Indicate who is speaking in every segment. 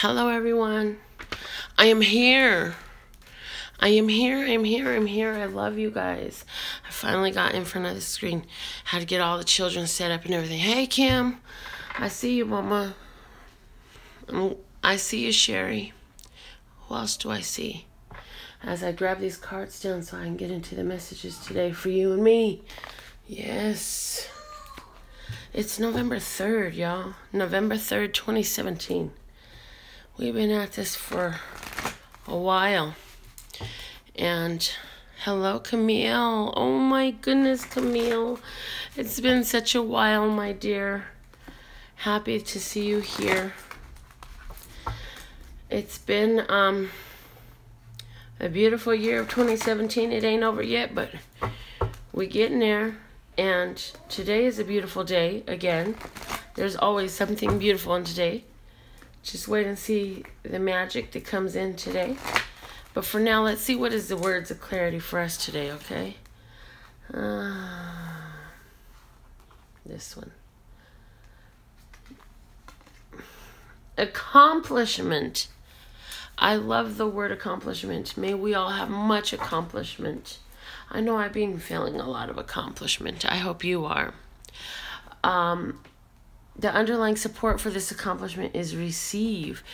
Speaker 1: Hello, everyone. I am here. I'm here. I love you guys. I finally got in front of the screen. Had to get all the children set up and everything. Hey, Kim. I see you, Mama. I see you, Sherry. Who else do I see? As I grab these cards down so I can get into the messages today for you and me. Yes. It's November 3rd, y'all. November 3rd, 2017. We've been at this for a while. And hello, Camille. Oh my goodness, Camille. It's been such a while, my dear. Happy to see you here. It's been a beautiful year of 2017. It ain't over yet, but we're getting there. And today is a beautiful day again. There's always something beautiful in today. Just wait and see the magic that comes in today. But for now, let's see what is the words of clarity for us today, okay? This one. Accomplishment. I love the word accomplishment. May we all have much accomplishment. I know I've been feeling a lot of accomplishment. I hope you are. The underlying support for this accomplishment is receive.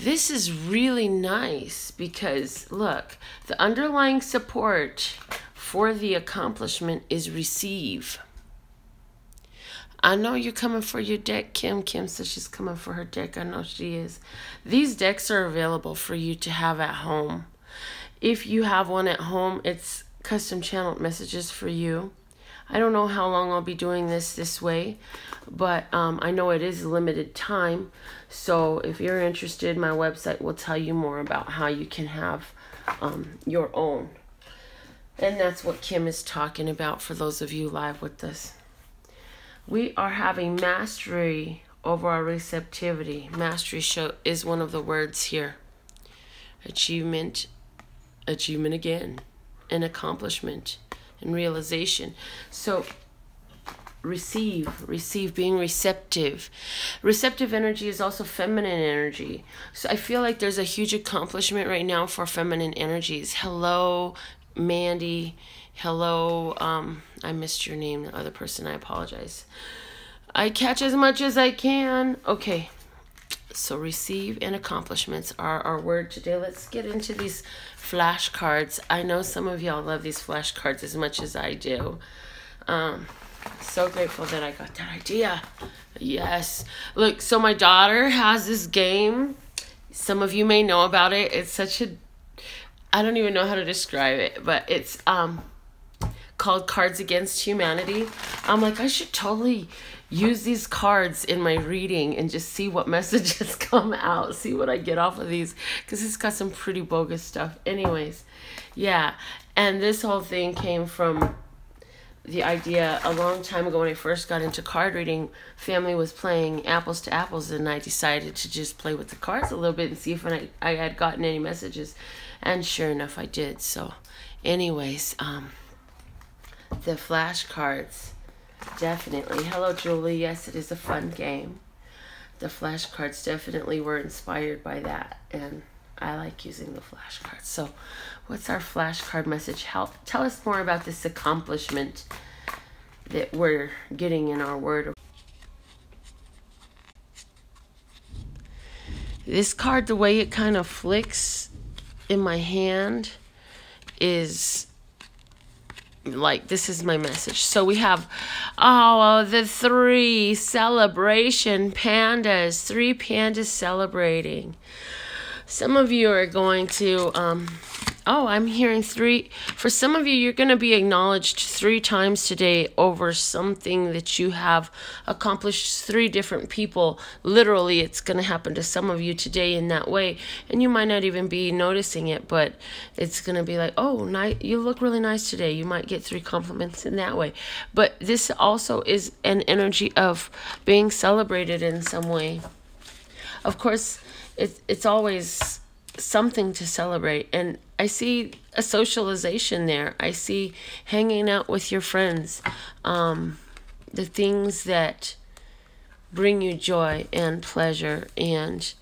Speaker 1: This is really nice because, look, the underlying support for the accomplishment is receive. I know you're coming for your deck, Kim. Kim says she's coming for her deck. I know she is. These decks are available for you to have at home. If you have one at home, it's custom channeled messages for you. I don't know how long I'll be doing this way, but I know it is limited time. So if you're interested, my website will tell you more about how you can have your own. And that's what Kim is talking about for those of you live with us. We are having mastery over our receptivity. Mastery is one of the words here. Achievement again, and accomplishment. And realization. So receive, being receptive. Receptive energy is also feminine energy. So I feel like there's a huge accomplishment right now for feminine energies. Hello, Mandy. Hello, I missed your name, the other person. I apologize. I catch as much as I can. Okay. So receive and accomplishments are our word today. Let's get into these flashcards. I know some of y'all love these flashcards as much as I do. So grateful that I got that idea. Yes. Look, so my daughter has this game. Some of you may know about it. It's such a, I don't even know how to describe it, but it's called Cards Against Humanity. I'm like, I should totally use these cards in my reading and just see what messages come out, see what I get off of these, because it's got some pretty bogus stuff. Anyways, yeah, and this whole thing came from the idea a long time ago when I first got into card reading. Family was playing apples to apples, and I decided to just play with the cards a little bit and see if I had gotten any messages, and sure enough, I did. So anyways, the flashcards. Definitely. Hello, Julie. Yes, it is a fun game. The flashcards definitely were inspired by that, and I like using the flashcards. So what's our flashcard message? Tell us more about this accomplishment that we're getting in our word. This card, the way it kind of flicks in my hand is like, this is my message. So we have, the 3 celebration pandas, 3 pandas celebrating. Some of you are going to, I'm hearing 3. For some of you, you're going to be acknowledged 3 times today over something that you have accomplished. 3 different people. Literally, it's going to happen to some of you today in that way. And you might not even be noticing it, but it's going to be like, oh, you look really nice today. You might get 3 compliments in that way. But this also is an energy of being celebrated in some way. Of course, it's always something to celebrate, and I see a socialization there. I see hanging out with your friends, the things that bring you joy and pleasure and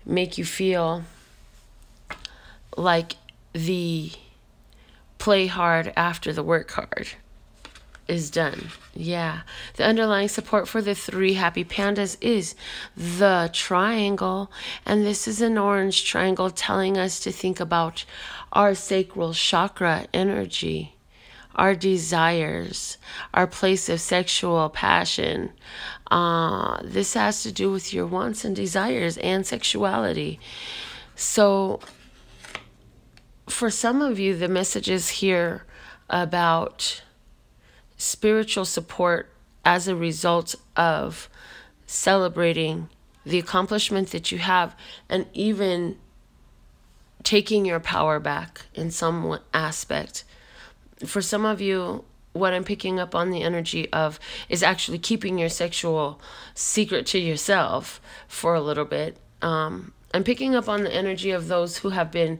Speaker 1: make you feel like the play hard after the work hard is done. Yeah. The underlying support for the 3 happy pandas is the triangle. And this is an orange triangle telling us to think about our sacral chakra energy, our desires, our place of sexual passion. This has to do with your wants and desires and sexuality. So for some of you, the message is here about spiritual support as a result of celebrating the accomplishment that you have, and even taking your power back in some aspect. For some of you, what I'm picking up on the energy of is actually keeping your sexual secret to yourself for a little bit. I'm picking up on the energy of those who have been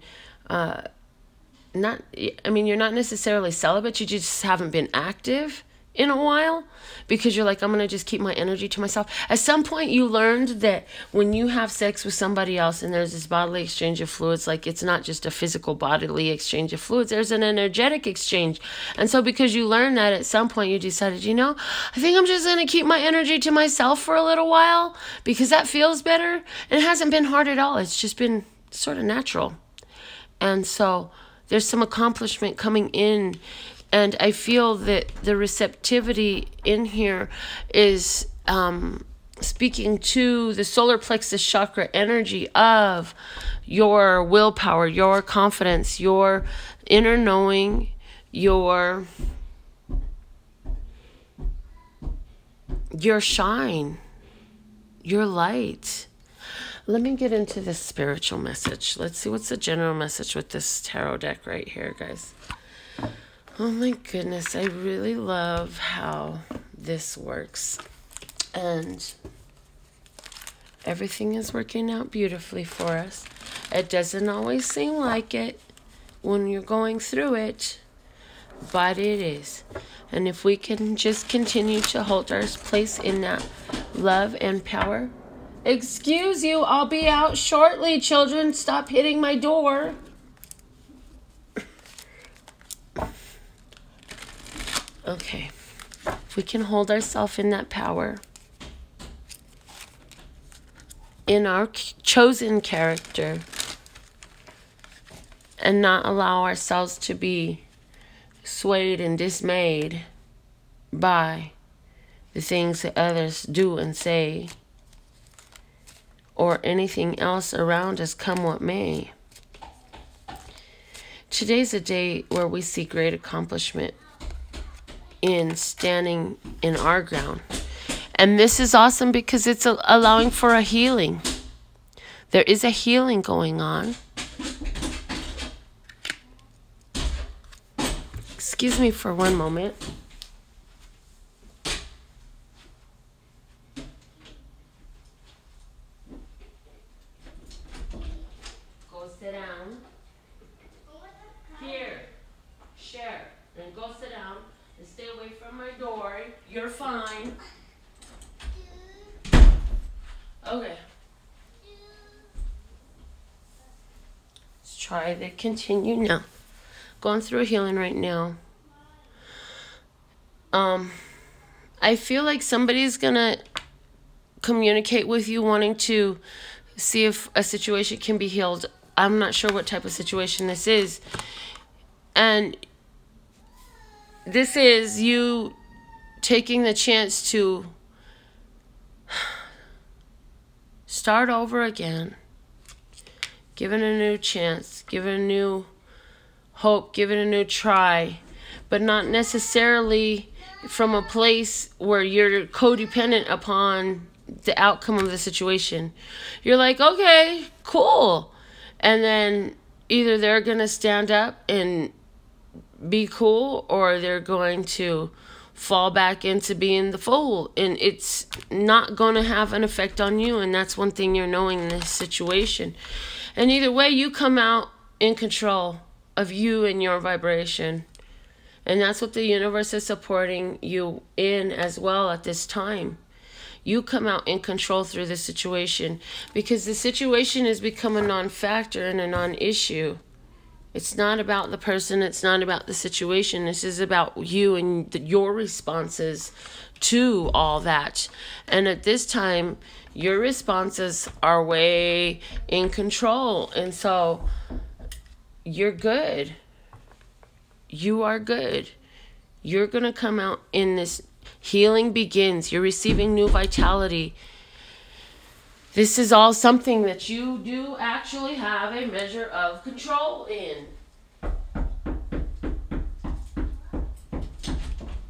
Speaker 1: you're not necessarily celibate, you just haven't been active in a while because you're like, I'm going to just keep my energy to myself. At some point you learned that when you have sex with somebody else and there's this bodily exchange of fluids, like it's not just a physical bodily exchange of fluids, there's an energetic exchange. And so because you learned that, at some point you decided, I think I'm just going to keep my energy to myself for a little while because that feels better. And it hasn't been hard at all. It's just been sort of natural. And so there's some accomplishment coming in, and I feel that the receptivity in here is speaking to the solar plexus chakra energy of your willpower, your confidence, your inner knowing, your shine, your light. Let me get into this spiritual message. Let's see what's the general message with this tarot deck right here, guys. Oh my goodness, I really love how this works. And everything is working out beautifully for us. It doesn't always seem like it when you're going through it, but it is. And if we can just continue to hold our place in that love and power. Excuse you, I'll be out shortly, children. Stop hitting my door. Okay. If we can hold ourselves in that power, in our chosen character, and not allow ourselves to be swayed and dismayed by the things that others do and say, or anything else around us, come what may. Today's a day where we see great accomplishment in standing in our ground. And this is awesome because it's allowing for a healing. There is a healing going on. Excuse me for one moment. Sit down. Here. Share. And go sit down. And stay away from my door. You're fine. Okay. Let's try to continue now. Going through a healing right now. I feel like somebody's gonna communicate with you wanting to see if a situation can be healed. I'm not sure what type of situation this is. And this is you taking the chance to start over again. Give it a new chance. Give it a new hope. Give it a new try. But not necessarily from a place where you're codependent upon the outcome of the situation. You're like, okay, cool. And then either they're going to stand up and be cool, or they're going to fall back into being the fool. And it's not going to have an effect on you. And that's one thing you're knowing in this situation. And either way, you come out in control of you and your vibration. And that's what the universe is supporting you in as well at this time. You come out in control through the situation, because the situation has become a non-factor and a non-issue. It's not about the person. It's not about the situation. This is about you and your responses to all that. And at this time, your responses are way in control. And so you're good. You are good. You're going to come out in this. Healing begins. You're receiving new vitality. This is all something that you do actually have a measure of control in.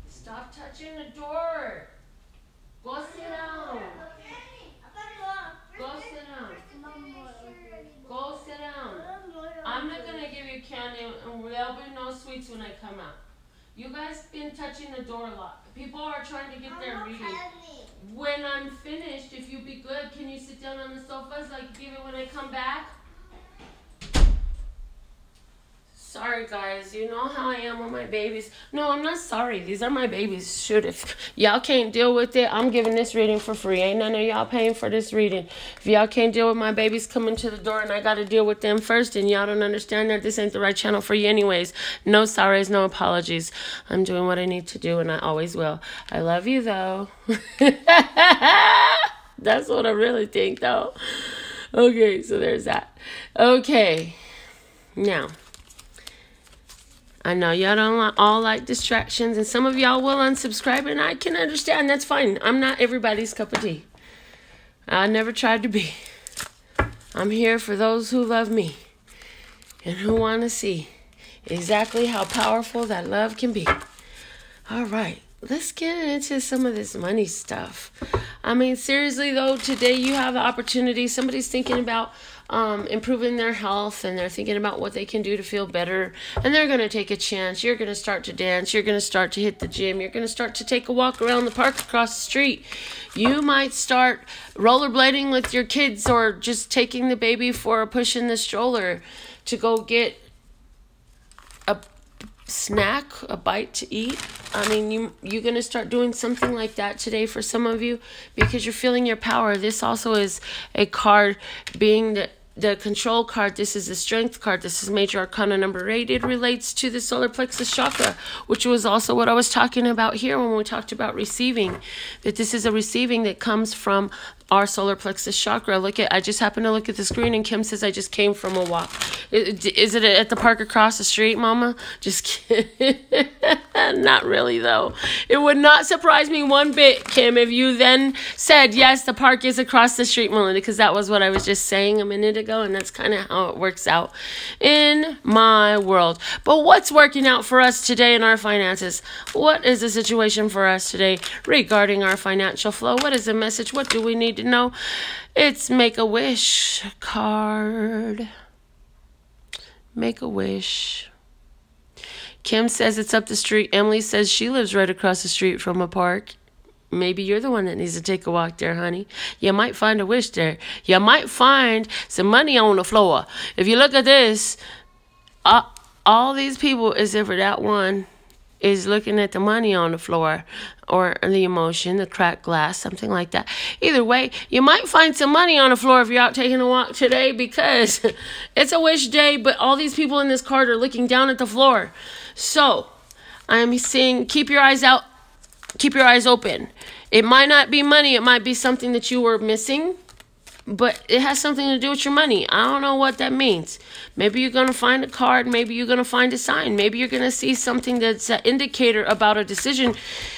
Speaker 1: Stop touching the door. Go sit down. Go sit down. Go sit down. I'm not going to give you candy, and there'll be no sweets when I come out. You guys been touching the door a lot. People are trying to get their reading. When I'm finished, if you be good, can you sit down on the sofas like give it when I come back? Sorry guys, you know how I am with my babies. No, I'm not sorry. These are my babies. Shoot, if y'all can't deal with it, I'm giving this reading for free. Ain't none of y'all paying for this reading. If y'all can't deal with my babies coming to the door and I got to deal with them first, and y'all don't understand that this ain't the right channel for you anyways. No sorries, no apologies. I'm doing what I need to do, and I always will. I love you though. That's what I really think though. Okay, so there's that. Okay, now I know y'all don't all like distractions, and some of y'all will unsubscribe, and I can understand. That's fine. I'm not everybody's cup of tea. I never tried to be. I'm here for those who love me and who want to see exactly how powerful that love can be. All right, let's get into some of this money stuff. I mean, seriously, though, today you have the opportunity. Somebody's thinking about improving their health, and they're thinking about what they can do to feel better, and they're going to take a chance. You're going to start to dance. You're going to start to hit the gym. You're going to start to take a walk around the park across the street. You might start rollerblading with your kids, or just taking the baby for a push in the stroller to go get a snack, a bite to eat. I mean, you're going to start doing something like that today for some of you, because you're feeling your power. This also is a card being the control card. This is the strength card. This is major arcana number 8. It relates to the solar plexus chakra, which was also what I was talking about here when we talked about receiving, that this is a receiving that comes from our solar plexus chakra. I just happened to look at the screen, and Kim says I just came from a walk. Is it at the park across the street, Mama? Just kidding. Not really, though. It would not surprise me one bit, Kim, if you then said, yes, the park is across the street, Melinda, because that was what I was just saying a minute ago, and that's kind of how it works out in my world. But what's working out for us today in our finances? What is the situation for us today regarding our financial flow? What is the message? What do we need to know? It's Make-A-Wish card. Make-A-Wish. Kim says it's up the street. Emily says she lives right across the street from a park. Maybe you're the one that needs to take a walk there, honey. You might find a wish there. You might find some money on the floor. If you look at this, all these people, as if for that one, is looking at the money on the floor, or the emotion, the cracked glass, something like that. Either way, you might find some money on the floor if you're out taking a walk today, because it's a wish day, but all these people in this card are looking down at the floor. So I'm seeing, keep your eyes out, keep your eyes open. It might not be money. It might be something that you were missing, but it has something to do with your money. I don't know what that means. Maybe you're going to find a card. Maybe you're going to find a sign. Maybe you're going to see something that's an indicator about a decision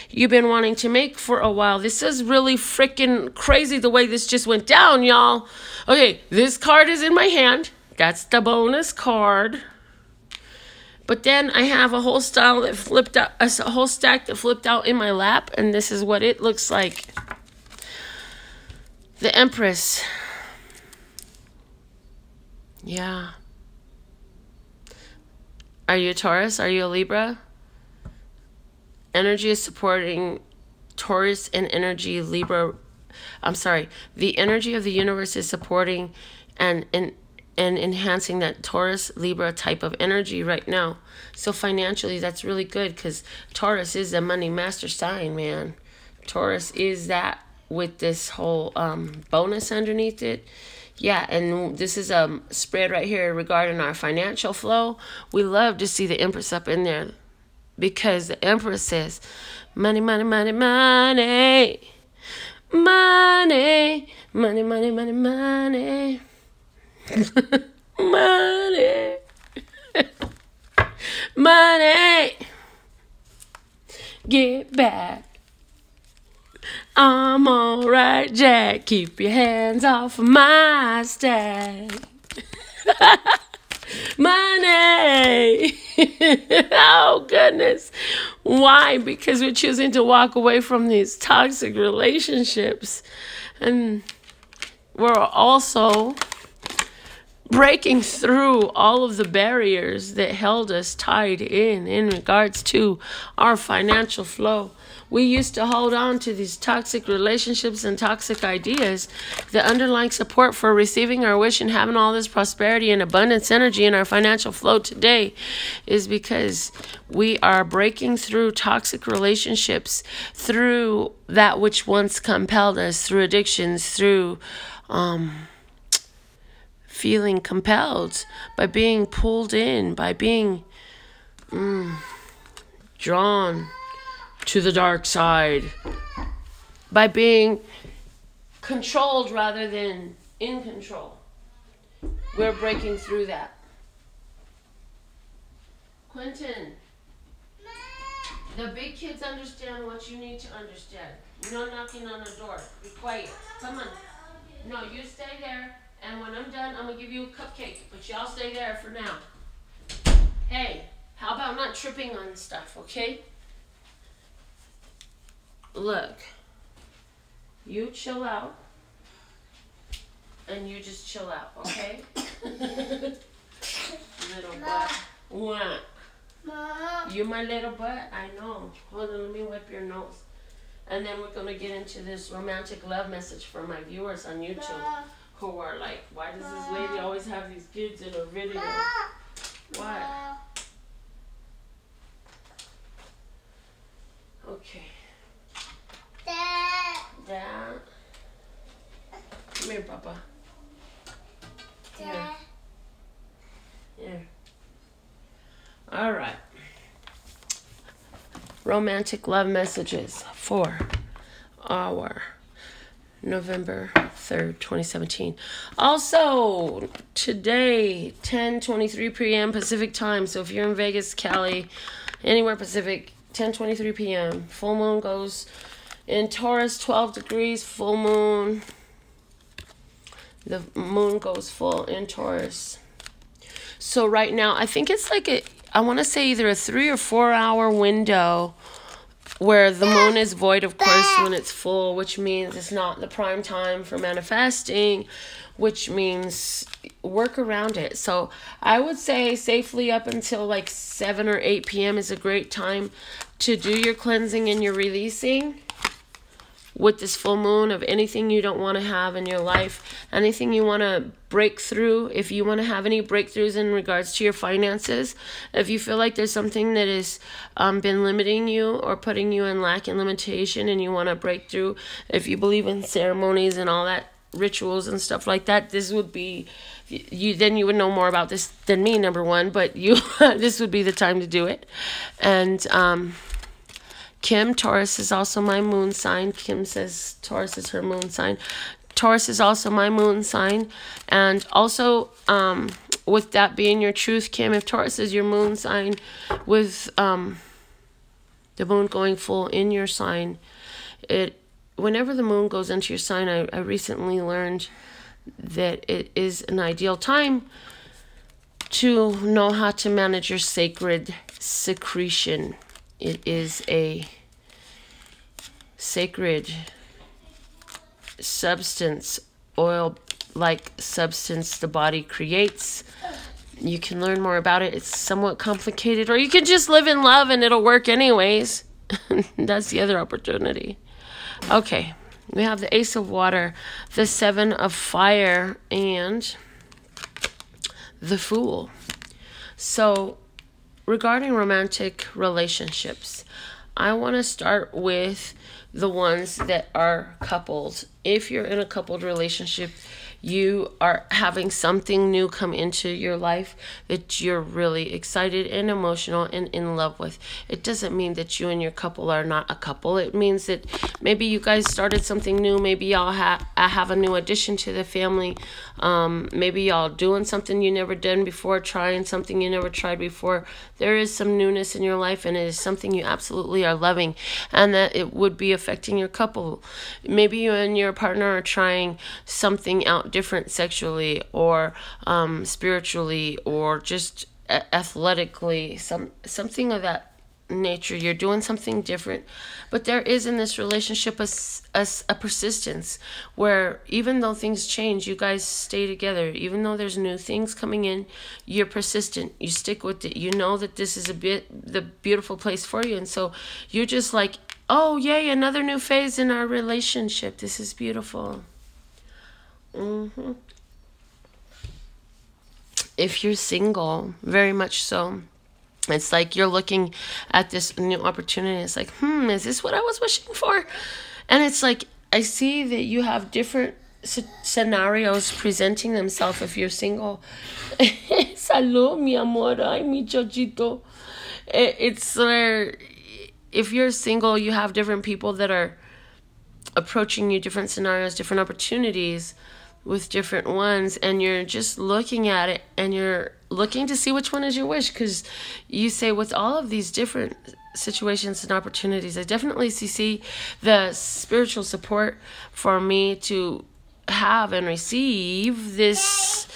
Speaker 1: you've been wanting to make for a while. This is really freaking crazy the way this just went down, y'all. Okay, this card is in my hand. That's the bonus card. But then I have a whole style that flipped out, a whole stack that flipped out in my lap, and this is what it looks like. The Empress. Yeah. Are you a Taurus? Are you a Libra? Energy is supporting Taurus, and energy Libra. I'm sorry. The energy of the universe is supporting and enhancing that Taurus Libra type of energy right now. So financially, that's really good, because Taurus is a money master sign, man. Taurus is that with this whole bonus underneath it. Yeah, and this is a spread right here regarding our financial flow. We love to see the Empress up in there because the Empress says, money, money, money, money, money, money, money, money, money, money, money, get back. I'm alright, Jack. Keep your hands off of my stack. Money. Oh, goodness. Why? Because we're choosing to walk away from these toxic relationships. And we're also breaking through all of the barriers that held us tied in regards to our financial flow. We used to hold on to these toxic relationships and toxic ideas. The underlying support for receiving our wish and having all this prosperity and abundance energy in our financial flow today is because we are breaking through toxic relationships, through that which once compelled us, through addictions, through feeling compelled, by being pulled in, by being drawn to the dark side, by being controlled rather than in control. We're breaking through that. Quentin, the big kids understand what you need to understand. No knocking on the door. Be quiet. Come on. No, you stay there, and when I'm done, I'm going to give you a cupcake, but y'all stay there for now. Hey, how about not tripping on stuff, okay? Look, you chill out, and you just chill out, okay? Little butt. What? You my little butt? I know. Hold on, let me wipe your nose. And then we're going to get into this romantic love message for my viewers on YouTube who are like, why does this lady always have these kids in her video? What? Okay. Dad. Come here, Papa. Here. Here. All right. Romantic love messages for our November 3rd, 2017. Also, today, 10:23 p.m. Pacific time. So if you're in Vegas, Cali, anywhere Pacific, 10:23 p.m. Full moon goes in Taurus, 12 degrees, full moon. The moon goes full in Taurus. So right now, I think it's like I want to say either a 3 or 4 hour window where the moon is void, of course, when it's full, which means it's not the prime time for manifesting, which means work around it. So I would say safely up until like 7 or 8 p.m. is a great time to do your cleansing and your releasing with this full moon of anything you don't want to have in your life, anything you want to break through. If you want to have any breakthroughs in regards to your finances, if you feel like there's something that has been limiting you or putting you in lack and limitation and you want to break through, if you believe in ceremonies and all that, rituals and stuff like that, this would be, then you would know more about this than me, number one, but this would be the time to do it. And Kim, Taurus is also my moon sign. Kim says Taurus is her moon sign. Taurus is also my moon sign. And also, with that being your truth, Kim, if Taurus is your moon sign, with the moon going full in your sign, whenever the moon goes into your sign, I recently learned that it is an ideal time to know how to manage your sacred secretion. It is a sacred substance, oil-like substance the body creates. You can learn more about it. It's somewhat complicated, or you can just live in love and it'll work anyways. That's the other opportunity. Okay, we have the Ace of Water, the Seven of Fire, and the Fool. So, regarding romantic relationships, I want to start with the ones that are coupled. If you're in a coupled relationship, you are having something new come into your life that you're really excited and emotional and in love with. It doesn't mean that you and your couple are not a couple. It means that maybe you guys started something new. Maybe y'all have a new addition to the family. Maybe y'all doing something you never done before, trying something you never tried before. There is some newness in your life, and it is something you absolutely are loving, and that it would be affecting your couple. Maybe you and your partner are trying something out different sexually or spiritually or just athletically, something of that nature. You're doing something different, but there is in this relationship a persistence where even though things change, you guys stay together. Even though there's new things coming in, you're persistent. You stick with it. You know that this is the beautiful place for you, and so you're just like, oh yay, another new phase in our relationship. This is beautiful. If you're single, very much so. It's like you're looking at this new opportunity. It's like, is this what I was wishing for? And it's like, I see that you have different scenarios presenting themselves if you're single. Salud, mi amor. Ay, mi chochito. It's where if you're single, you have different people that are approaching you, different scenarios, different opportunities with different ones, and you're just looking at it and you're looking to see which one is your wish, because you say, with all of these different situations and opportunities, I definitely see the spiritual support for me to have and receive this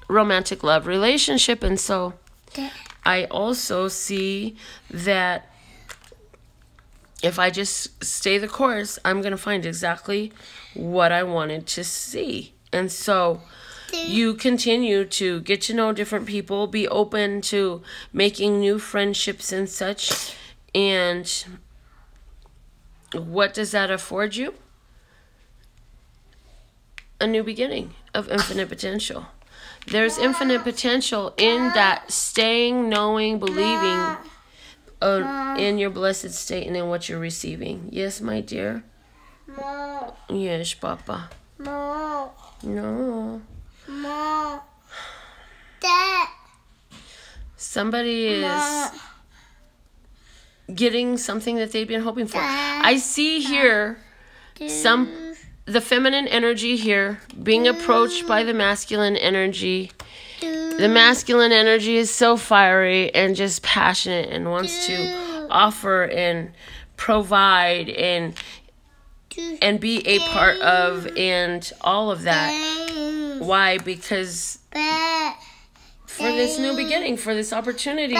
Speaker 1: romantic love relationship. And so I also see that if I just stay the course, I'm going to find exactly what I wanted to see. And so you continue to get to know different people, be open to making new friendships and such. And what does that afford you? A new beginning of infinite potential. There's infinite potential in that staying, knowing, believing in your blessed state and in what you're receiving. Yes, my dear? Yes, Papa. No. Dad. Somebody is getting something that they've been hoping for. I see here the feminine energy here being approached by the masculine energy. The masculine energy is so fiery and just passionate and wants to offer and provide and be a part of and all of that. Why? Because for this new beginning, for this opportunity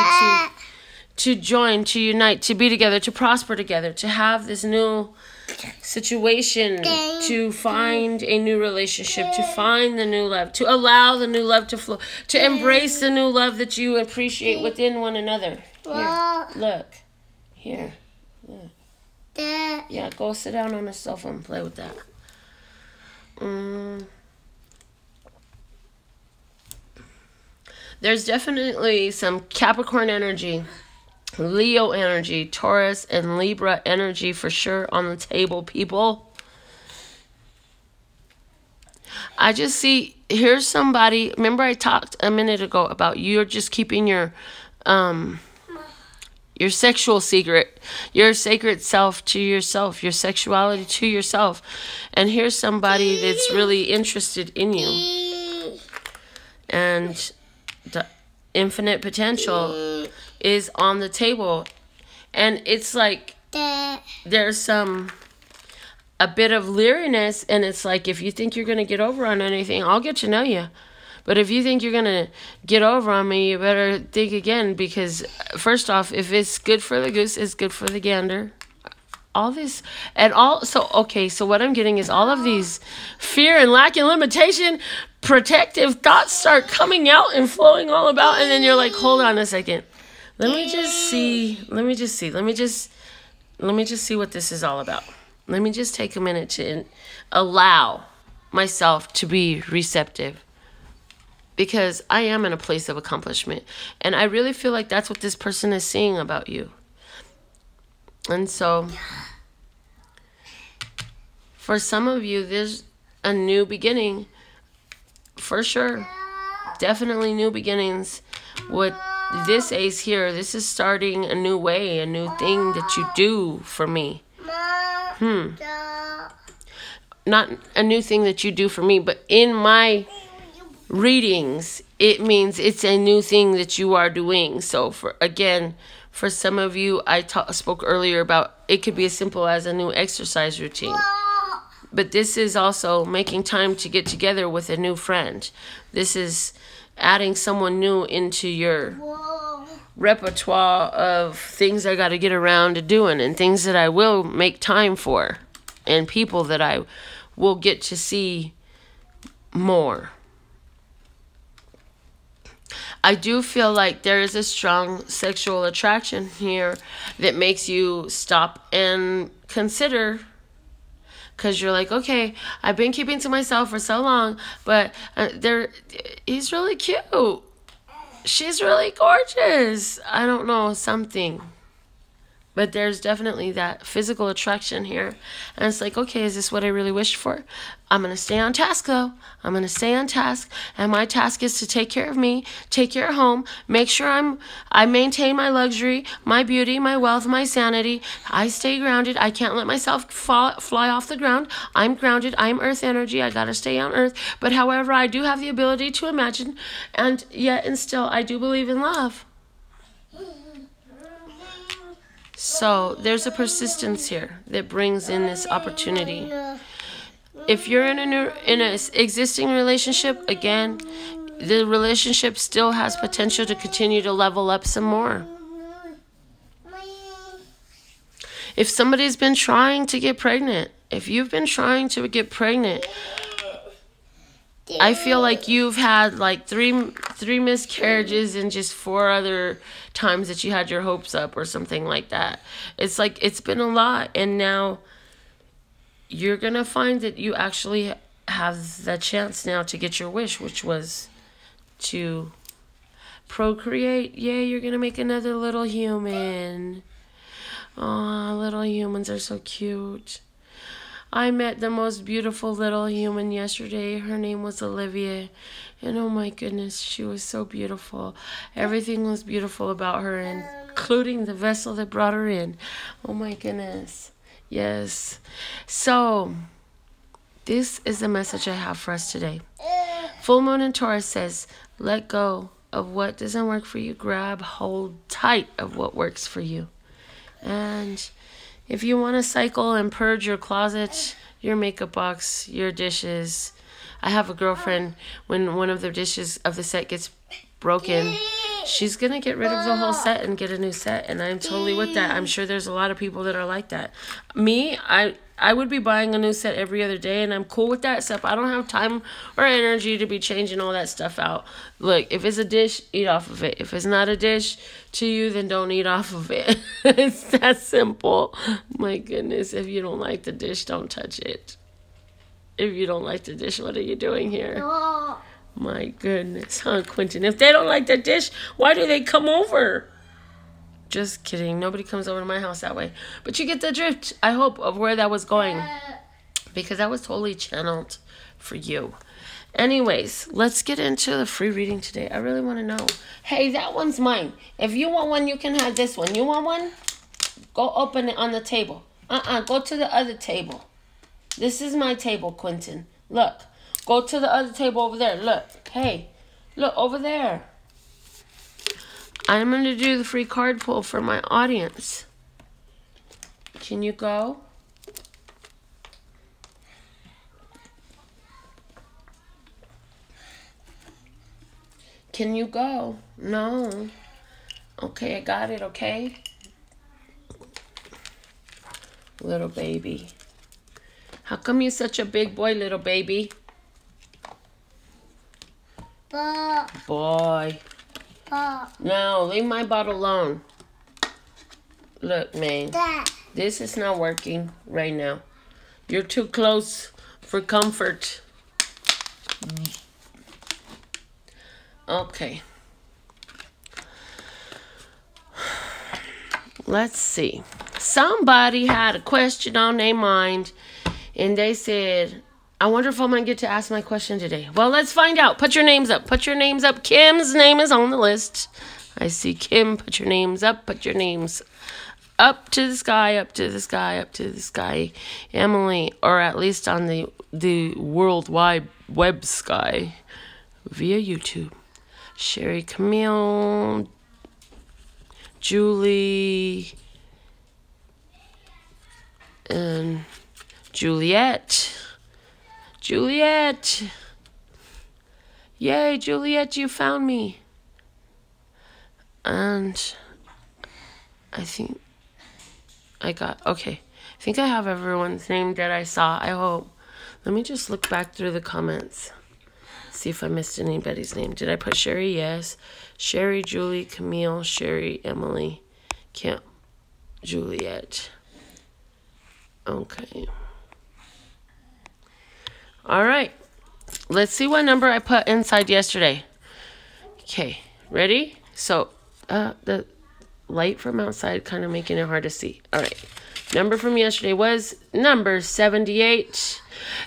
Speaker 1: to join, to unite, to be together, to prosper together, to have this new situation, to find a new relationship, to find the new love, to allow the new love to flow, to embrace the new love that you appreciate within one another. Here, look. Here, look. Yeah, go sit down on the sofa and play with that. There's definitely some Capricorn energy, Leo energy, Taurus and Libra energy for sure on the table, people. I just see, here's somebody, remember I talked a minute ago about you're just keeping your sexual secret, your sacred self to yourself, your sexuality to yourself. And here's somebody that's really interested in you. And the infinite potential is on the table. And it's like there's a bit of leeriness, and it's like, if you think you're going to get over on anything, I'll get to know you. But if you think you're going to get over on me, you better think again, because first off, if it's good for the goose, it's good for the gander. All this, and all, so, okay, so what I'm getting is all of these fear and lack and limitation, protective thoughts start coming out and flowing all about, and then you're like, hold on a second. Let me just see what this is all about. Let me just take a minute to allow myself to be receptive. Because I am in a place of accomplishment. And I really feel like that's what this person is seeing about you. And so For some of you, there's a new beginning. For sure. Definitely new beginnings. What this ace here, this is starting a new way, a new thing that you do for me. Not a new thing that you do for me, but in my readings, it means it's a new thing that you are doing. So for some of you, I spoke earlier about it could be as simple as a new exercise routine. But this is also making time to get together with a new friend. This is adding someone new into your repertoire of things I got to get around to doing and things that I will make time for and people that I will get to see more. I do feel like there is a strong sexual attraction here that makes you stop and consider, because you're like, okay, I've been keeping to myself for so long, but he's really cute. She's really gorgeous. I don't know, something. But there's definitely that physical attraction here. And it's like, okay, is this what I really wished for? I'm going to stay on task, though. I'm going to stay on task. And my task is to take care of me, take care of home, make sure I maintain my luxury, my beauty, my wealth, my sanity. I stay grounded. I can't let myself fly off the ground. I'm grounded. I'm earth energy. I got to stay on earth. But however, I do have the ability to imagine. And yet and still, I do believe in love. So there's a persistence here that brings in this opportunity. If you're in an existing relationship, again, the relationship still has potential to continue to level up some more. If somebody's been trying to get pregnant, if you've been trying to get pregnant, I feel like you've had like three miscarriages and just 4 other times that you had your hopes up or something like that. It's like it's been a lot, and now you're going to find that you actually have the chance now to get your wish, which was to procreate. Yay, you're going to make another little human. Aw, little humans are so cute. I met the most beautiful little human yesterday. Her name was Olivia. And oh my goodness, she was so beautiful. Everything was beautiful about her, including the vessel that brought her in. Oh my goodness. Yes. So, this is the message I have for us today. Full Moon in Taurus says, let go of what doesn't work for you. Grab hold tight of what works for you. And if you want to cycle and purge your closet, your makeup box, your dishes. I have a girlfriend, when one of the dishes of the set gets broken, she's going to get rid of the whole set and get a new set. And I'm totally with that. I'm sure there's a lot of people that are like that. Me, I would be buying a new set every other day, and I'm cool with that, except I don't have time or energy to be changing all that stuff out. Look, if it's a dish, eat off of it. If it's not a dish to you, then don't eat off of it. It's that simple. My goodness, if you don't like the dish, don't touch it. If you don't like the dish, what are you doing here? My goodness, huh, Quentin? If they don't like the dish, why do they come over? Just kidding. Nobody comes over to my house that way. But you get the drift, I hope, of where that was going. Because that was totally channeled for you. Anyways, let's get into the free reading today. I really want to know. Hey, that one's mine. If you want one, you can have this one. You want one? Go open it on the table. Go to the other table. This is my table, Quentin. Look. Go to the other table over there. Look. Hey. Look, over there. I'm going to do the free card pull for my audience. Can you go? Can you go? No. Okay, I got it, okay? Little baby. How come you're such a big boy, little baby? Boy. No, leave my bottle alone. Look, man. This is not working right now. You're too close for comfort. Okay. Let's see. Somebody had a question on their mind, And they said, I wonder if I'm going to get to ask my question today. Well, let's find out. Put your names up. Put your names up. Kim's name is on the list. I see Kim. Put your names up. Put your names up to the sky, up to the sky, up to the sky. Emily, or at least on the World Wide Web sky via YouTube. Sherry, Camille, Julie, and Juliet. Juliet. Yay, Juliet, you found me. And I think I think I have everyone's name that I saw, I hope. Let me just look back through the comments. See if I missed anybody's name. Did I put Sherry? Yes. Sherry, Julie, Camille, Sherry, Emily, Kim, Juliet. Okay. All right. Let's see what number I put inside yesterday. Okay. Ready? So, the light from outside kind of making it hard to see. All right. Number from yesterday was number 78.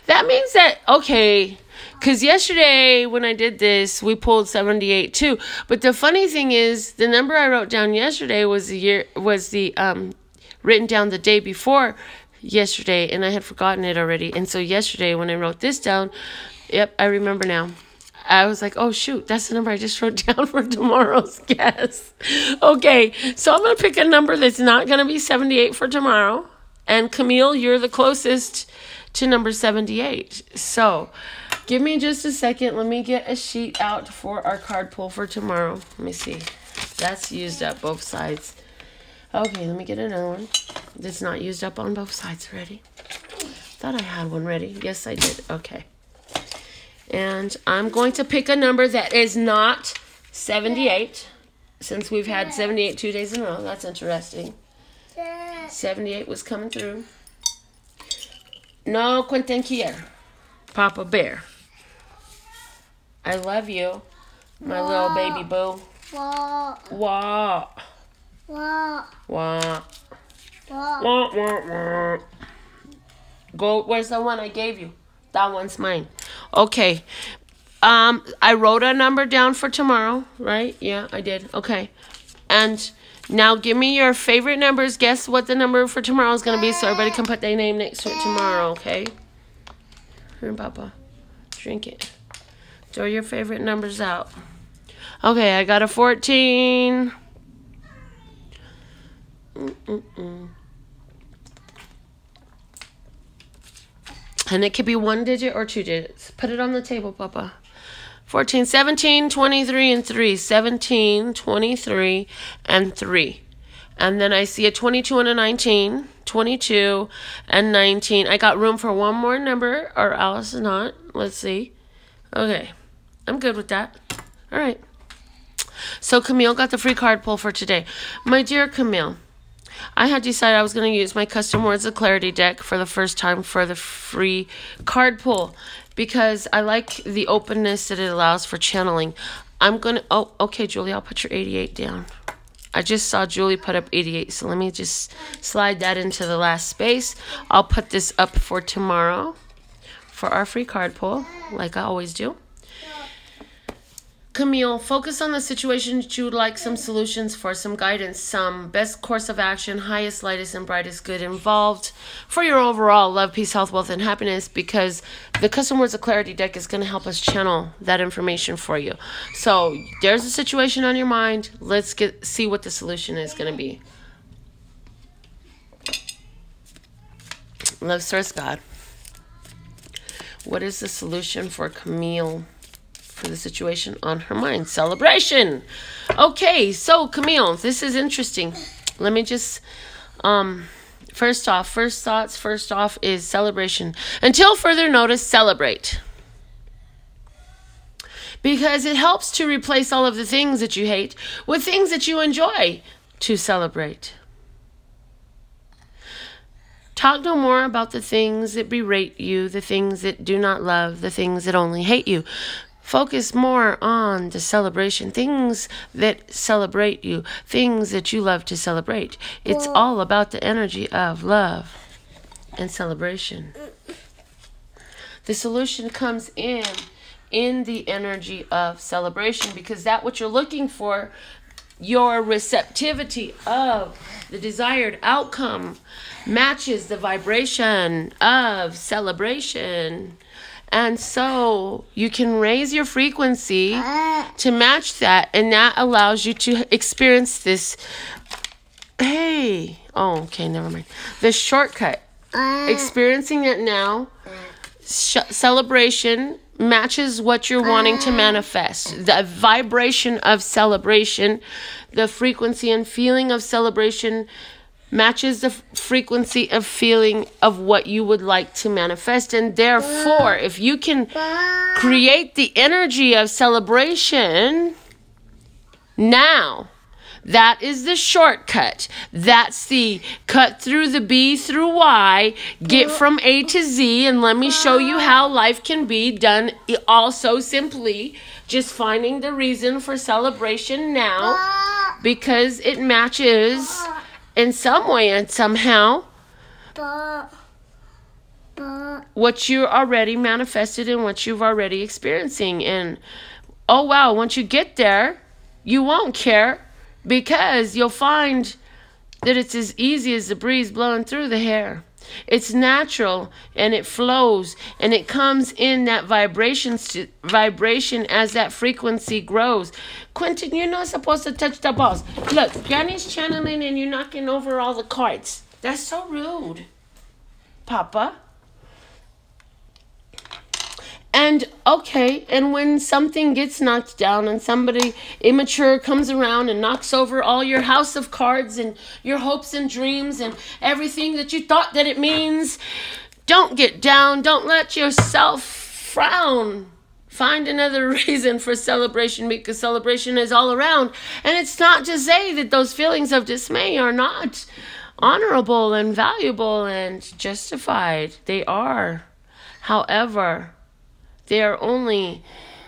Speaker 1: That means that, okay, because yesterday when I did this, we pulled 78 too. But the funny thing is, the number I wrote down yesterday was written down the day before yesterday, and I had forgotten it already. And so yesterday when I wrote this down, yep, I remember now. I was like, oh, shoot, that's the number I just wrote down for tomorrow's guess. Okay, so I'm going to pick a number that's not going to be 78 for tomorrow. And Camille, you're the closest to number 78. So give me just a second. Let me get a sheet out for our card pull for tomorrow. Let me see. That's used up both sides. Okay, let me get another one that's not used up on both sides. Ready? Thought I had one ready. Yes, I did. Okay. And I'm going to pick a number that is not 78, since we've had 78 2 days in a row. That's interesting. 78 was coming through. No Quentin Kier. Papa Bear. I love you, my little baby boo. Wah. Wah. Wah. Wah. Wah. Wah. Go. Where's the one I gave you? That one's mine. Okay. I wrote a number down for tomorrow, right? Yeah, I did. Okay. And now give me your favorite numbers. Guess what the number for tomorrow is going to be so everybody can put their name next to it tomorrow, okay? Here, Papa. Drink it. Throw your favorite numbers out. Okay, I got a 14. And it could be 1 digit or 2 digits. Put it on the table, Papa. 14, 17, 23, and 3. 17, 23, and 3. And then I see a 22 and a 19. 22 and 19. I got room for one more number, or else not. Let's see. Okay. I'm good with that. All right. So Camille got the free card pull for today. My dear Camille, I had decided I was going to use my Custom Words of Clarity deck for the first time for the free card pull because I like the openness that it allows for channeling. I'm going to... Oh, okay, Julie, I'll put your 88 down. I just saw Julie put up 88, so let me just slide that into the last space. I'll put this up for tomorrow for our free card pull, like I always do. Camille, focus on the situation that you would like some solutions for, some guidance, some best course of action, highest, lightest, and brightest good involved for your overall love, peace, health, wealth, and happiness, because the Custom Words of Clarity deck is going to help us channel that information for you. So there's a situation on your mind. Let's see what the solution is going to be. Love Source God. What is the solution for Camille? For the situation on her mind. Celebration. Okay, so Camille, this is interesting. Let me just first off is celebration. Until further notice, celebrate. Because it helps to replace all of the things that you hate with things that you enjoy to celebrate. Talk no more about the things that berate you, the things that do not love, the things that only hate you. Focus more on the celebration, things that celebrate you, things that you love to celebrate. It's all about the energy of love and celebration. The solution comes in the energy of celebration, because that what you're looking for, your receptivity of the desired outcome matches the vibration of celebration. And so you can raise your frequency to match that, and that allows you to experience this. Hey, oh, okay, never mind. The shortcut, experiencing it now, celebration matches what you're wanting to manifest. The vibration of celebration, the frequency and feeling of celebration matches the frequency of feeling of what you would like to manifest. And therefore, if you can create the energy of celebration now, that is the shortcut. That's the cut through the B through Y, get from A to Z, and let me show you how life can be done also simply just finding the reason for celebration now, because it matches in some way and somehow what you already manifested and what you've already experiencing. And oh wow, once you get there, you won't care, because you'll find that it's as easy as the breeze blowing through the hair. It's natural, and it flows, and it comes in that vibration as that frequency grows. Quentin, you're not supposed to touch the balls. Look, Granny's channeling and you're knocking over all the cards. That's so rude, Papa. And okay, and when something gets knocked down and somebody immature comes around and knocks over all your house of cards and your hopes and dreams and everything that you thought that it means, don't get down. Don't let yourself frown. Find another reason for celebration, because celebration is all around. And it's not to say that those feelings of dismay are not honorable and valuable and justified. They are. However, they are only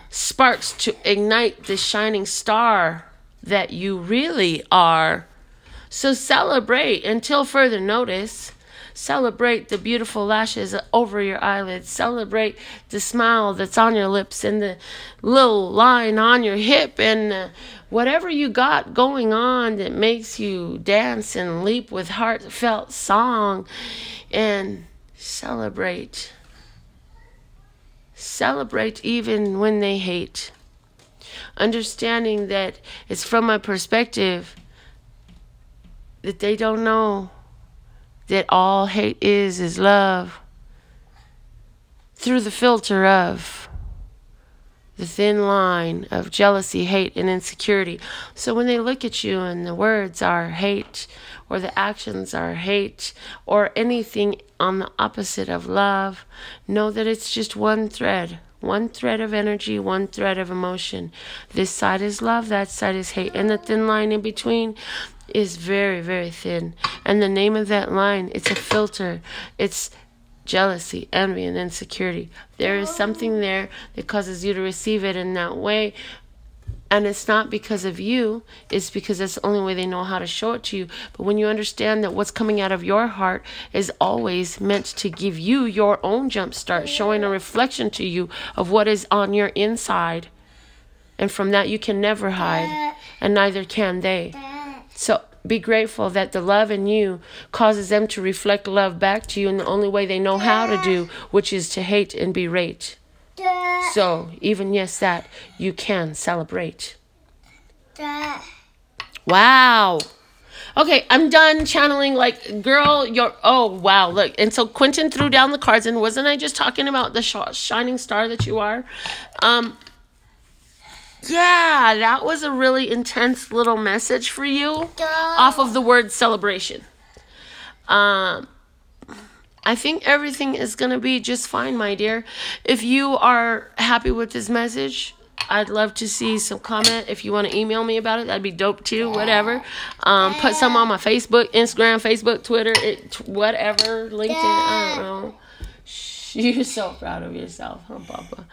Speaker 1: sparks to ignite the shining star that you really are. So celebrate until further notice. Celebrate the beautiful lashes over your eyelids. Celebrate the smile that's on your lips and the little line on your hip, and whatever you got going on that makes you dance and leap with heartfelt song. And celebrate. Celebrate even when they hate. Understanding that it's from a perspective that they don't know that all hate is love, through the filter of the thin line of jealousy, hate, and insecurity. So when they look at you and the words are hate, or the actions are hate, or anything on the opposite of love, know that it's just one thread of energy, one thread of emotion. This side is love, that side is hate, and the thin line in between is very, very thin. And the name of that line, it's a filter. It's jealousy, envy, and insecurity. There is something there that causes you to receive it in that way. And it's not because of you. It's because that's the only way they know how to show it to you. But when you understand that what's coming out of your heart is always meant to give you your own jump start, showing a reflection to you of what is on your inside. And from that you can never hide, and neither can they. So be grateful that the love in you causes them to reflect love back to you in the only way they know how to do, which is to hate and berate. So even yes, that you can celebrate. Wow. Okay, I'm done channeling. Like, girl, you're, oh wow, look. And so Quentin threw down the cards, and wasn't I just talking about the shining star that you are? Yeah, that was a really intense little message for you off of the word celebration. I think everything is going to be just fine, my dear. If you are happy with this message, I'd love to see some comment. If you want to email me about it, that'd be dope too, whatever. Put some on my Facebook, Instagram, Facebook, Twitter, whatever, LinkedIn, I don't know. You're so proud of yourself, huh, Papa?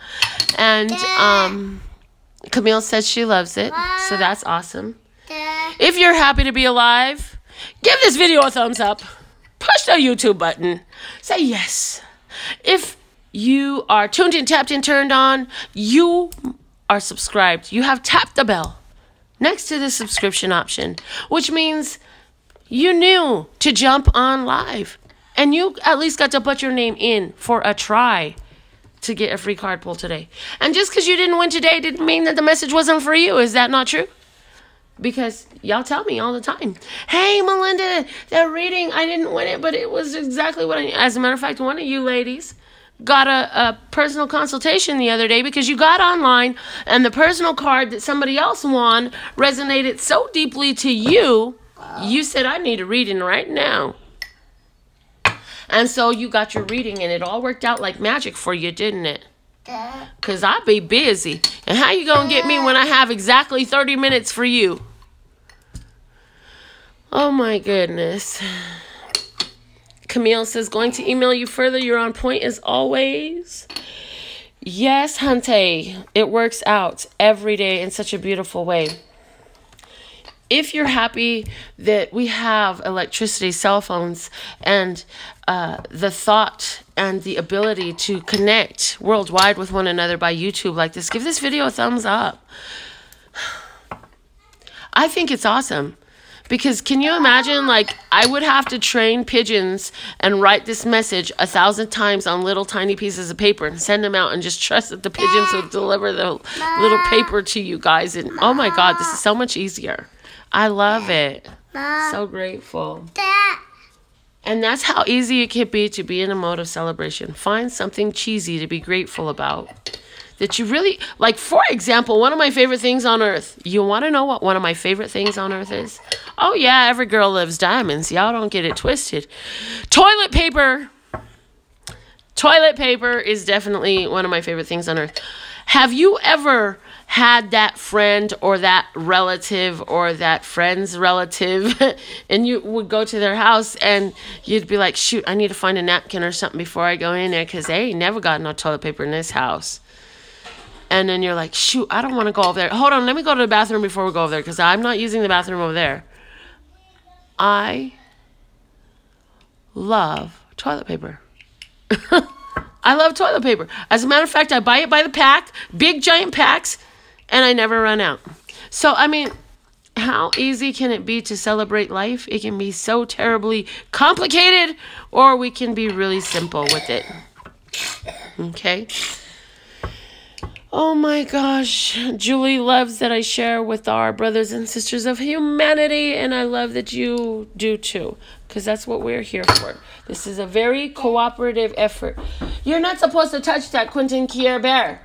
Speaker 1: And Camille says she loves it, so that's awesome. If you're happy to be alive, give this video a thumbs up. Push the YouTube button. Say yes. If you are tuned in, tapped in, turned on, you are subscribed. You have tapped the bell next to the subscription option, which means you knew to jump on live. And you at least got to put your name in for a try to get a free card pull today. And just because you didn't win today didn't mean that the message wasn't for you. Is that not true? Because y'all tell me all the time, hey, Melinda, that reading, I didn't win it, but it was exactly what I need. As a matter of fact, one of you ladies got a personal consultation the other day because you got online and the personal card that somebody else won resonated so deeply to you, you said, I need a reading right now. And so you got your reading and it all worked out like magic for you, didn't it? Because I be busy. And how you going to get me when I have exactly 30 minutes for you? Oh, my goodness. Camille says, going to email you further. You're on point as always. Yes, Hunte. It works out every day in such a beautiful way. If you're happy that we have electricity, cell phones, and the thought and the ability to connect worldwide with one another by YouTube like this, give this video a thumbs up. I think it's awesome. Because can you imagine, like, I would have to train pigeons and write this message 1,000 times on little tiny pieces of paper and send them out and just trust that the pigeons will deliver the little paper to you guys. And oh my God, this is so much easier. I love it. So grateful. And that's how easy it can be to be in a mode of celebration. Find something cheesy to be grateful about. That you really, like, for example, one of my favorite things on earth. You want to know what one of my favorite things on earth is? Oh, yeah, every girl loves diamonds. Y'all don't get it twisted. Toilet paper. Toilet paper is definitely one of my favorite things on earth. Have you ever had that friend or that relative or that friend's relative and you would go to their house and you'd be like, shoot, I need to find a napkin or something before I go in there because they ain't never got no toilet paper in this house. And then you're like, shoot, I don't want to go over there. Hold on, let me go to the bathroom before we go over there because I'm not using the bathroom over there. I love toilet paper. I love toilet paper. As a matter of fact, I buy it by the pack, big giant packs, and I never run out. So, I mean, how easy can it be to celebrate life? It can be so terribly complicated, or we can be really simple with it. Okay? Oh my gosh, Julie loves that I share with our brothers and sisters of humanity, and I love that you do too, because that's what we're here for. This is a very cooperative effort. You're not supposed to touch that, Quentin Kier Bear.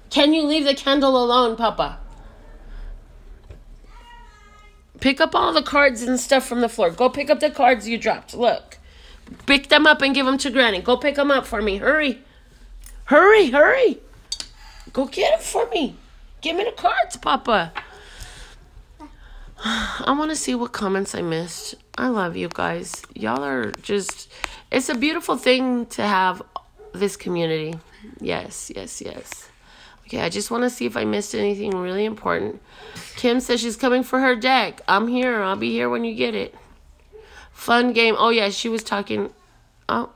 Speaker 1: Can you leave the candle alone, Papa? Pick up all the cards and stuff from the floor. Go pick up the cards you dropped. Look. Pick them up and give them to Granny. Go pick them up for me. Hurry. Hurry, hurry. Go get it for me. Give me the cards, Papa. I want to see what comments I missed. I love you guys. Y'all are just... It's a beautiful thing to have this community. Yes, yes, yes. Okay, I just want to see if I missed anything really important. Kim says she's coming for her deck. I'm here. I'll be here when you get it. Fun game. Oh, yeah, she was talking... Oh...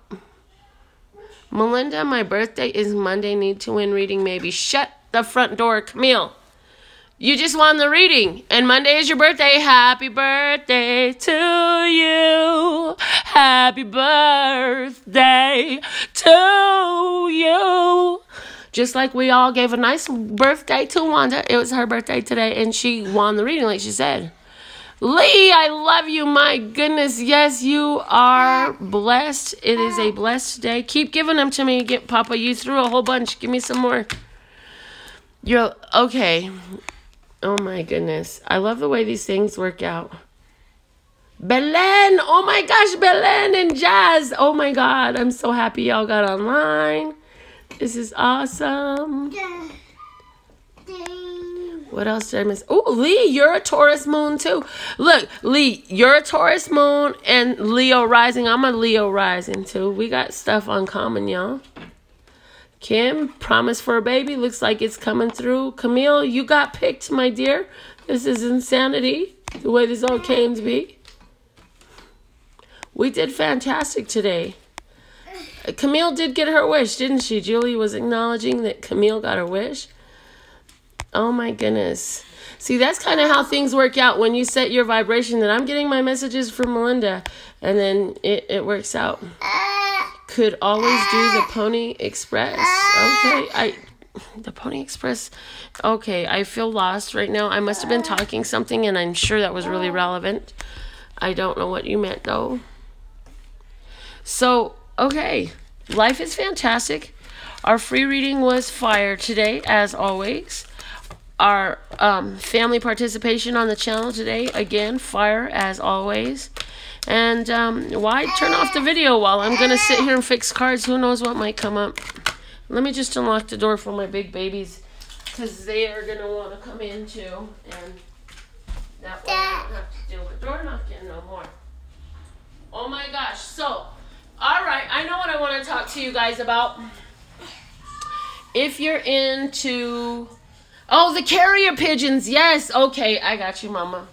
Speaker 1: Melinda, my birthday is Monday. Need to win reading, maybe. Shut the front door, Camille. You just won the reading, and Monday is your birthday. Happy birthday to you. Happy birthday to you. Just like we all gave a nice birthday to Wanda. It was her birthday today, and she won the reading, like she said. Lee, I love you. My goodness. Yes, you are blessed. It is a blessed day. Keep giving them to me. Get Papa, you threw a whole bunch. Give me some more. You're okay. Oh my goodness. I love the way these things work out. Belen. Oh my gosh, Belen and Jazz. Oh my God. I'm so happy y'all got online. This is awesome. What else did I miss? Oh, Lee, you're a Taurus moon too. Look, Lee, you're a Taurus moon and Leo rising. I'm a Leo rising too. We got stuff uncommon, y'all. Kim, promise for a baby. Looks like it's coming through. Camille, you got picked, my dear. This is insanity, the way this all came to be. We did fantastic today. Camille did get her wish, didn't she? Julie was acknowledging that Camille got her wish. Oh my goodness. See, that's kind of how things work out when you set your vibration, that I'm getting my messages from Melinda, and then it works out. Could always do the Pony Express. Okay, the Pony Express. Okay, I feel lost right now. I must have been talking something, and I'm sure that was really relevant. I don't know what you meant, though. So, okay, life is fantastic. Our free reading was fire today, as always. Our family participation on the channel today, again, fire as always. And why turn off the video while I'm going to sit here and fix cards? Who knows what might come up. Let me just unlock the door for my big babies, because they are going to want to come in too. And that way I don't have to deal with door knocking no more. Oh my gosh. So, alright, I know what I want to talk to you guys about. If you're into... Oh, the carrier pigeons. Yes. Okay, I got you, Mama.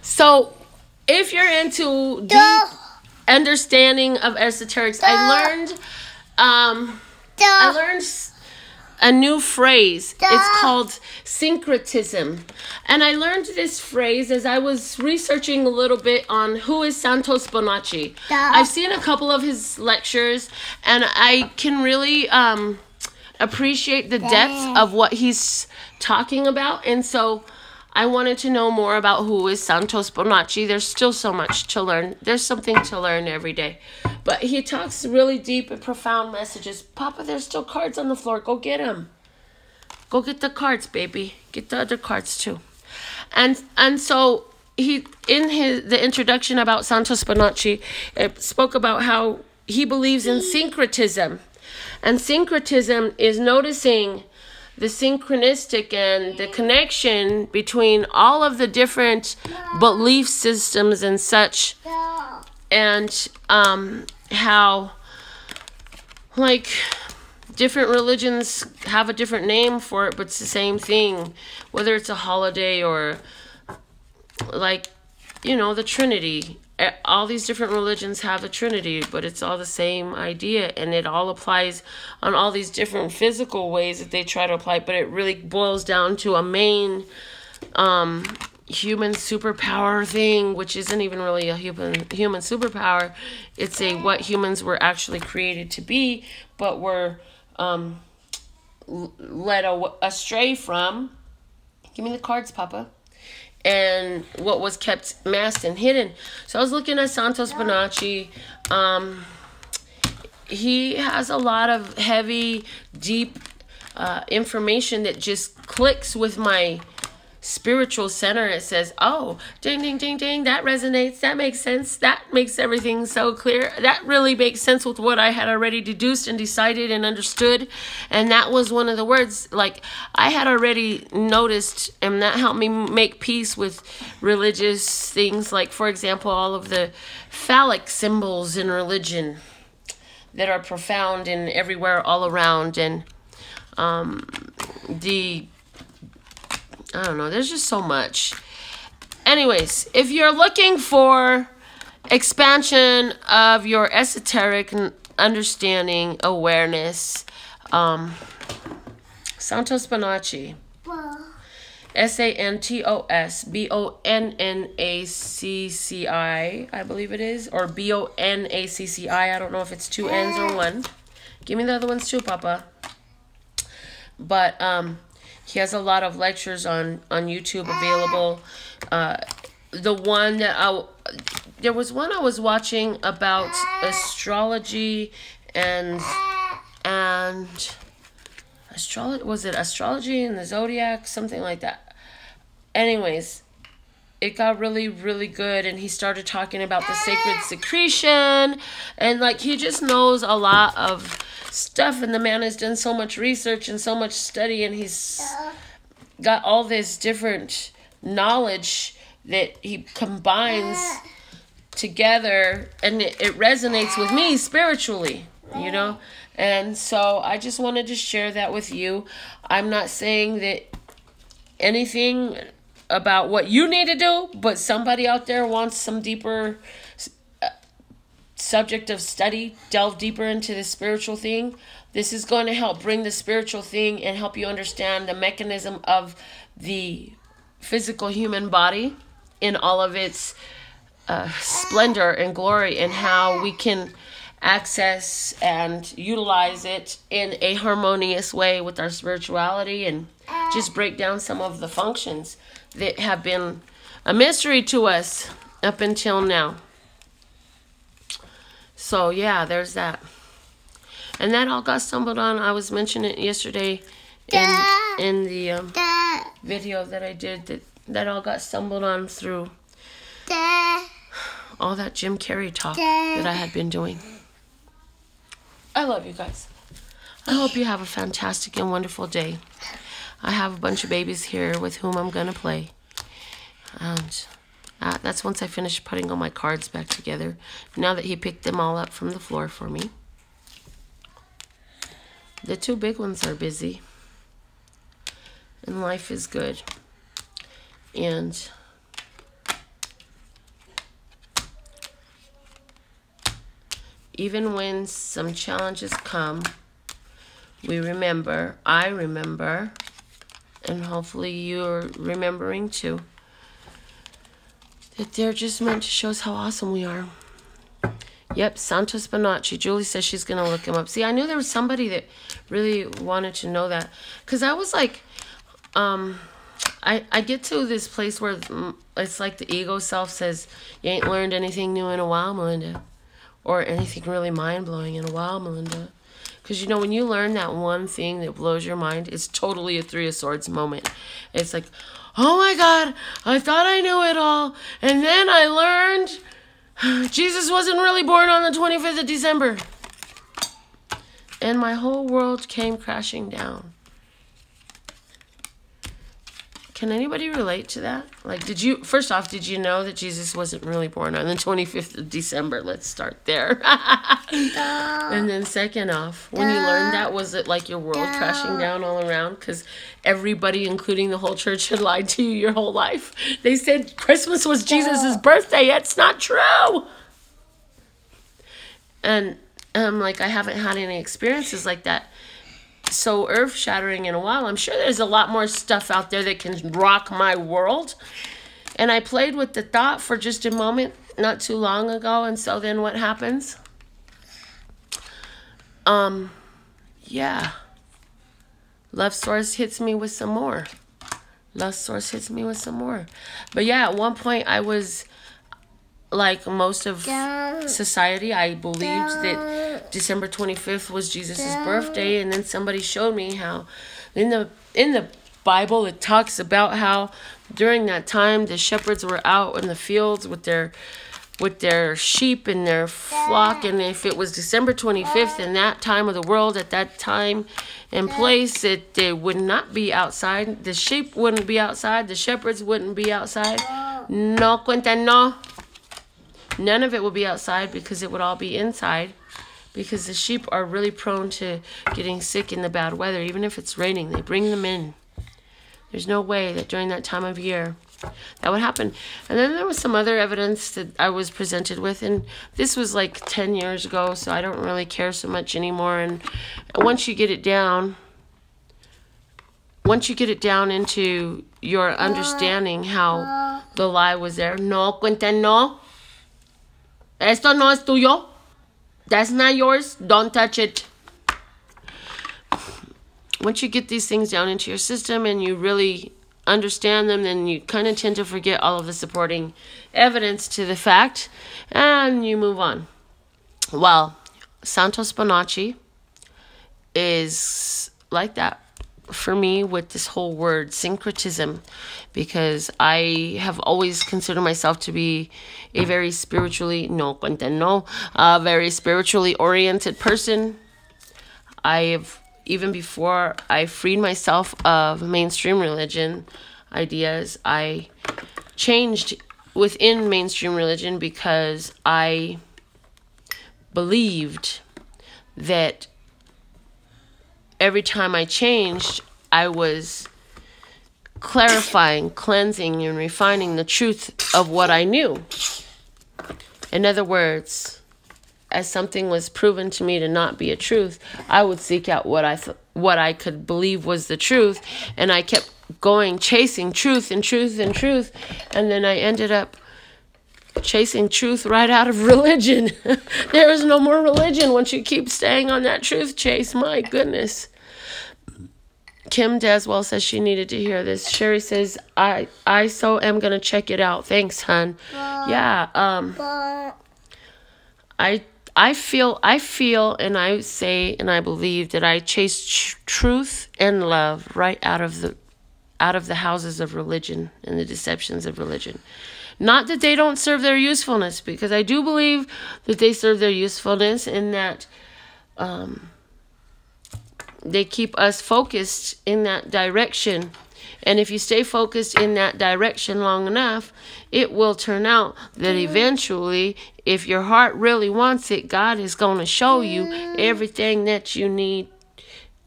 Speaker 1: So, if you're into deep understanding of esoterics, I learned a new phrase. It's called syncretism. And I learned this phrase as I was researching a little bit on who is Santos Bonacci. I've seen a couple of his lectures, and I can really appreciate the depth of what he's talking about. And so I wanted to know more about who is Santos Bonacci. There's still so much to learn. There's something to learn every day. But he talks really deep and profound messages. Papa, there's still cards on the floor. Go get them. Go get the cards, baby. Get the other cards too. And so he, in the introduction about Santos Bonacci, it spoke about how he believes in syncretism. And syncretism is noticing the synchronistic and the connection between all of the different belief systems and such, and how, like, different religions have a different name for it, but it's the same thing, whether it's a holiday or, like, you know, the Trinity. All these different religions have a Trinity, but it's all the same idea, and it all applies on all these different physical ways that they try to apply, but it really boils down to a main human superpower thing, which isn't even really a human superpower. It's what humans were actually created to be, but were led astray from. Give me the cards, Papa. And what was kept masked and hidden. So I was looking at Santos Bonacci. He has a lot of heavy, deep information that just clicks with my spiritual center. It says, oh, ding, ding, ding, ding, that resonates, that makes sense, that makes everything so clear, that really makes sense with what I had already deduced and decided and understood. And that was one of the words, like, I had already noticed, and that helped me make peace with religious things, like, for example, all of the phallic symbols in religion that are profound and everywhere all around, and I don't know, there's just so much. Anyways, if you're looking for expansion of your esoteric understanding, awareness, Santos Bonacci, Santos Bonnacci, I believe it is, or Bonnacci, I don't know if it's two N's or one. Give me the other ones too, Papa. But he has a lot of lectures on YouTube available. The one that there was one I was watching about astrology and astrology, was it astrology and the zodiac, something like that. Anyways, it got really, really good, and he started talking about the sacred secretion, and like, he just knows a lot of stuff, and the man has done so much research and so much study, and he's got all this different knowledge that he combines together, and it resonates with me spiritually, you know. And so I just wanted to share that with you. I'm not saying that anything about what you need to do, but somebody out there wants some deeper subject of study, delve deeper into the spiritual thing. This is going to help bring the spiritual thing and help you understand the mechanism of the physical human body in all of its splendor and glory, and how we can access and utilize it in a harmonious way with our spirituality, and just break down some of the functions that have been a mystery to us up until now. So yeah, there's that. And that all got stumbled on. I was mentioning it yesterday in the video that I did, that all got stumbled on through all that Jim Carrey talk that I had been doing. I love you guys. I hope you have a fantastic and wonderful day. I have a bunch of babies here with whom I'm going to play. And that's once I finish putting all my cards back together. Now that he picked them all up from the floor for me. The two big ones are busy. And life is good. And even when some challenges come, we remember, I remember, and hopefully you're remembering too, that they're just meant to show us how awesome we are. Yep, Santos Bonacci. Julie says she's going to look him up. See, I knew there was somebody that really wanted to know that. Because I was like, I get to this place where it's like the ego self says, you ain't learned anything new in a while, Melinda. Or anything really mind-blowing in a while, Melinda. Because, you know, when you learn that one thing that blows your mind, it's totally a Three of Swords moment. It's like, oh my God, I thought I knew it all. And then I learned Jesus wasn't really born on the 25th of December. And my whole world came crashing down. Can anybody relate to that? Like, first off, did you know that Jesus wasn't really born on the 25th of December? Let's start there. And then second off, when you learned that, was it like your world crashing down all around? Because everybody, including the whole church, had lied to you your whole life. They said Christmas was Jesus' birthday. It's not true. And I'm like, I haven't had any experiences like that so earth-shattering in a while. I'm sure there's a lot more stuff out there that can rock my world. And I played with the thought for just a moment not too long ago, and so then what happens? Yeah. Love Source hits me with some more. Love Source hits me with some more. But yeah, at one point I was, like most of society, I believed that December 25th was Jesus' birthday, and then somebody showed me how in the Bible it talks about how during that time the shepherds were out in the fields with their sheep and their flock, and if it was December 25th in that time of the world, at that time and place, they would not be outside. The sheep wouldn't be outside. The shepherds wouldn't be outside. No cuenta no. None of it would be outside, because it would all be inside, because the sheep are really prone to getting sick in the bad weather. Even if it's raining, they bring them in. There's no way that during that time of year that would happen. And then there was some other evidence that I was presented with, and this was like 10 years ago, so I don't really care so much anymore. And once you get it down into your understanding how the lie was there. No cuenta no. Esto no es tuyo. That's not yours. Don't touch it. Once you get these things down into your system and you really understand them, then you kind of tend to forget all of the supporting evidence to the fact, and you move on. Well, Santos Bonacci is like that for me with this whole word syncretism, because I have always considered myself to be a very spiritually very spiritually oriented person. Even before I freed myself of mainstream religion ideas, I changed within mainstream religion because I believed that every time I changed, I was clarifying, cleansing, and refining the truth of what I knew. In other words, as something was proven to me to not be a truth, I would seek out what I could believe was the truth, and I kept going chasing truth and truth and truth, and then I ended up chasing truth right out of religion. There is no more religion once you keep staying on that truth chase. My goodness. Kim Deswell says she needed to hear this. Sherry says, I so am going to check it out. Thanks, hun. Yeah. I feel and I say and I believe that I chase truth and love right out of the houses of religion and the deceptions of religion. Not that they don't serve their usefulness, because I do believe that they serve their usefulness in that they keep us focused in that direction. And if you stay focused in that direction long enough, it will turn out that eventually, if your heart really wants it, God is going to show you everything that you need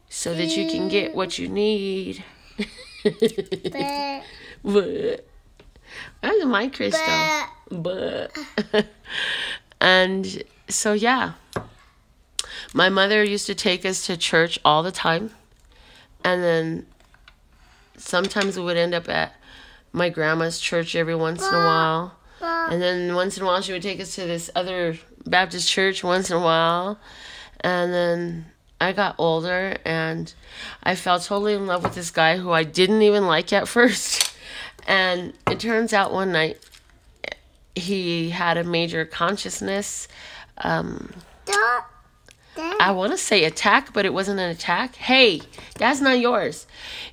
Speaker 1: so that you can get what you need. But that's my crystal. But and so, yeah. My mother used to take us to church all the time. And then sometimes we would end up at my grandma's church every once in a while. And then once in a while she would take us to this other Baptist church once in a while. And then I got older and I fell totally in love with this guy who I didn't even like at first. And it turns out one night he had a major consciousness I want to say attack, but it wasn't an attack. Hey, that's not yours.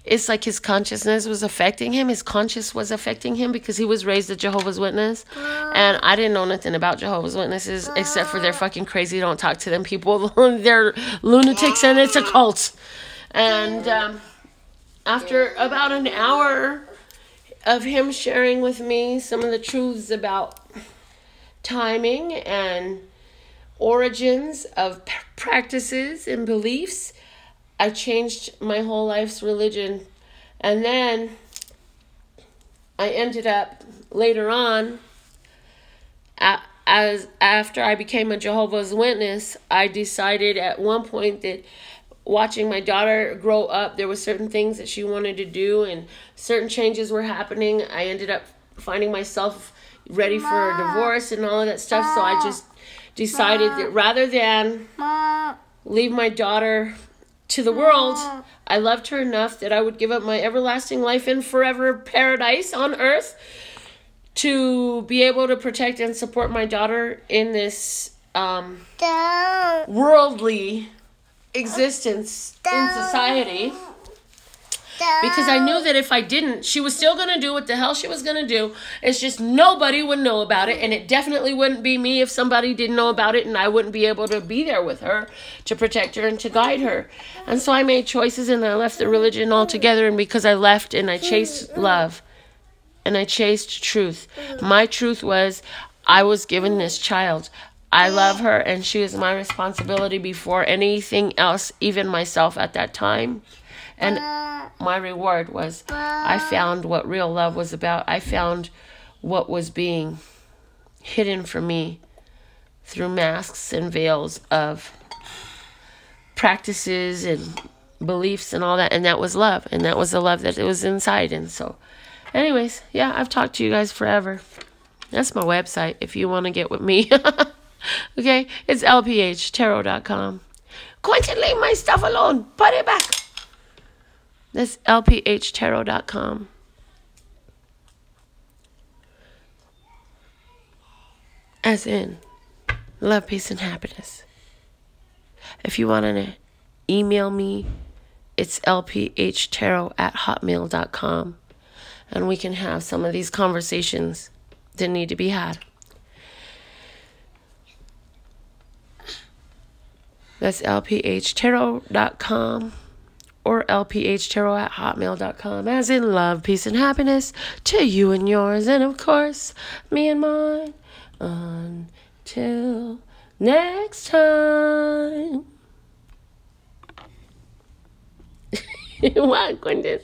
Speaker 1: It's like his consciousness was affecting him. His conscience was affecting him because he was raised a Jehovah's Witness. And I didn't know nothing about Jehovah's Witnesses except for they're fucking crazy. Don't talk to them people. They're lunatics and it's a cult. And after about an hour of him sharing with me some of the truths about timing and origins of practices and beliefs, I changed my whole life's religion. And then I ended up later on, as after I became a Jehovah's Witness, I decided at one point that watching my daughter grow up, there were certain things that she wanted to do and certain changes were happening. I ended up finding myself ready for a divorce and all of that stuff. So I just decided that rather than leave my daughter to the world, I loved her enough that I would give up my everlasting life and forever paradise on earth to be able to protect and support my daughter in this worldly existence in society. Because I knew that if I didn't, she was still going to do what the hell she was going to do. It's just nobody would know about it. And it definitely wouldn't be me if somebody didn't know about it. And I wouldn't be able to be there with her to protect her and to guide her. And so I made choices and I left the religion altogether. And because I left and I chased love and I chased truth. My truth was I was given this child. I love her and she is my responsibility before anything else, even myself at that time. And my reward was I found what real love was about. I found what was being hidden from me through masks and veils of practices and beliefs and all that. And that was love. And that was the love that it was inside. And so, anyways, yeah, I've talked to you guys forever. That's my website if you want to get with me. Okay, it's lphtarot.com. Quentin, leave my stuff alone. Put it back. That's lphtarot.com. As in, love, peace, and happiness. If you want to email me, it's lphtarot@hotmail.com. And we can have some of these conversations that need to be had. That's lphtarot.com. or lphtarot@hotmail.com, as in love, peace, and happiness to you and yours, and of course, me and mine. Until next time. What, Quentin?